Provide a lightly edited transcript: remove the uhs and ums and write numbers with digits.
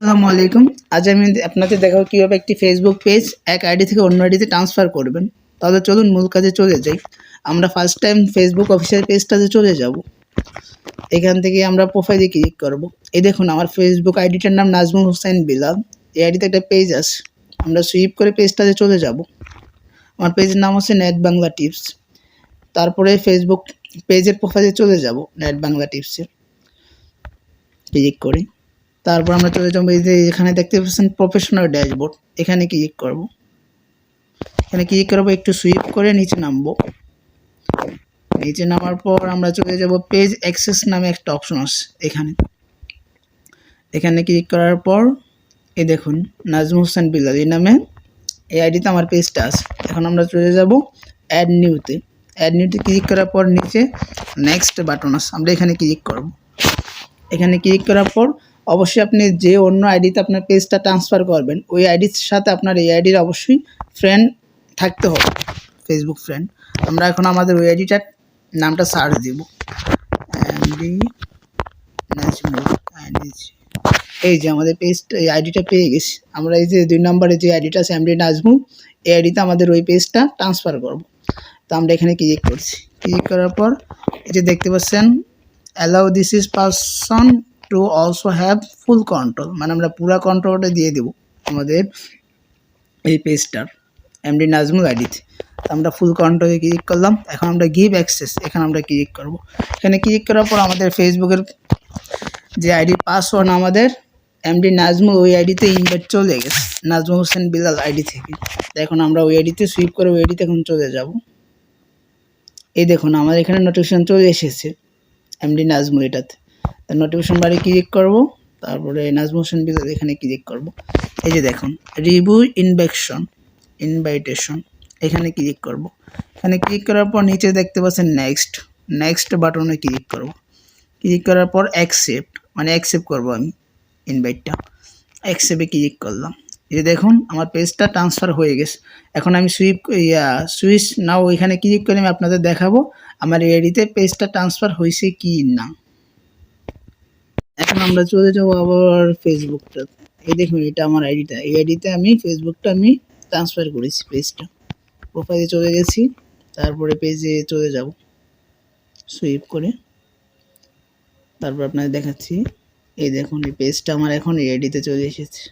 আসসালামু আলাইকুম। আজ আমি আপনাদের দেখাবো কীভাবে একটি ফেসবুক পেজ এক আইডি থেকে অন্য আইডিতে ট্রান্সফার করবেন। তাহলে চলুন মূল কাজে চলে যাই। আমরা ফার্স্ট টাইম ফেসবুক অফিসিয়াল পেজটাতে চলে যাব। এখান থেকে আমরা প্রোফাইলে ক্লিক করব। এই দেখুন আমার ফেসবুক আইডিটার নাম নাজমুল হোসেন বিলাল। এই আইডিতে একটা পেজ আছে। আমরা সুইপ করে পেজটাতে চলে যাব। আমার পেজের নাম হচ্ছে নেট বাংলা টিপস। তারপরে ফেসবুক পেজের প্রোফাইলে চলে যাব নেট বাংলা টিপসে ক্লিক করে। তারপর আমরা চলে যাবো এই যে এখানে দেখতে পাচ্ছেন প্রফেশনাল ড্যাশবোর্ড, এখানে ক্লিক করব। এখানে ক্লিক করব, একটু সুইপ করে নিচে নামবো। নিচে নামার পর আমরা চলে যাব পেজ অ্যাক্সেস নামে একটা অপশন আছে এখানে ক্লিক করার পর এই দেখুন নাজমুল হোসেন বিলাল এই নামে এই আইডিতে আমার পেজটা আছে। এখন আমরা চলে যাব অ্যাড নিউতে। অ্যাড নিউতে ক্লিক করার পর নিচে নেক্সট বাটন আছে, আমরা এখানে ক্লিক করব। এখানে ক্লিক করার পর অবশ্যই আপনি যে অন্য আইডিতে আপনার পেজটা ট্রান্সফার করবেন ওই আইডির সাথে আপনার এই আইডির অবশ্যই ফ্রেন্ড থাকতে হবে, ফেসবুক ফ্রেন্ড। আমরা এখন আমাদের ওই আইডিটার নামটা সার্চ দিব, এমডি নাজমুল। এই যে আমাদের পেজটা এই আইডিটা পেয়ে গেছি। আমরা এই যে 2 নম্বরে যে আইডিটা আছে এমডি নাজমুল, এই আইডিতে আমাদের ওই পেজটা ট্রান্সফার করব। তো আমরা এখানে ক্লিক করছি। ক্লিক করার পর এই যে দেখতে পাচ্ছেন allow this is person to also have full control, মানে আমরা পুরো কন্ট্রোলটা দিয়ে দেবো আমাদের এই পেজটার এমডি নাজমুল আইডিতে। আমরা ফুল কন্ট্রোলে ক্লিক করলাম। এখন আমরা গিভ অ্যাক্সেস, এখানে আমরা ক্লিক করব। এখানে ক্লিক করার পর আমাদের ফেসবুকের যে আইডি পাসওয়ার্ড আমাদের এমডি নাজমুল ওই আইডিতে ইনভাইট চলে গেছে নাজমুল হোসেন বিলাল আইডি থেকে। এখন আমরা ওই আইডিতে সুইপ করে ওই আইডিতে এখন চলে যাব। এই দেখুন আমার এখানে নোটিফিকেশন চলে এসেছে এমডি নাজমুল এটাতে। নোটিফিকেশন বারে ক্লিক করব, তারপরে নাজমুল হোসেন বিলাল এখানে ক্লিক করব। এই যে দেখুন রিভিউ ইনভাইটেশন এখানে ক্লিক করব। এখানে ক্লিক করার পর নিচে দেখতে পাচ্ছেন নেক্সট বাটনে ক্লিক করব। ক্লিক করার পর অ্যাকসেপ্ট, মানে অ্যাকসেপ্ট করব আমি ইনভাইটটা। অ্যাকসেপ্টে ক্লিক করলাম। এই যে দেখুন আমার পেজটা ট্রান্সফার হয়ে গেছে। এখন আমি সুইচ নাও এখানে ক্লিক করে আমি আপনাদের দেখাবো আমার এই আইডিতে পেজটা ট্রান্সফার হয়েছে কি না। এখন আমরা চলে যাবো আবার ফেসবুকটা। এই দেখুন এটা আমার আইডিটা, এই আইডিতে আমি ফেসবুকটা আমি ট্রান্সফার করেছি পেজটা। প্রোফাইলে চলে গেছি, তারপরে পেজে চলে যাব সুইপ করে। তারপর আপনাদের দেখাচ্ছি, এই দেখুন এই পেজটা আমার এখন এই আইডিতে চলে এসেছে।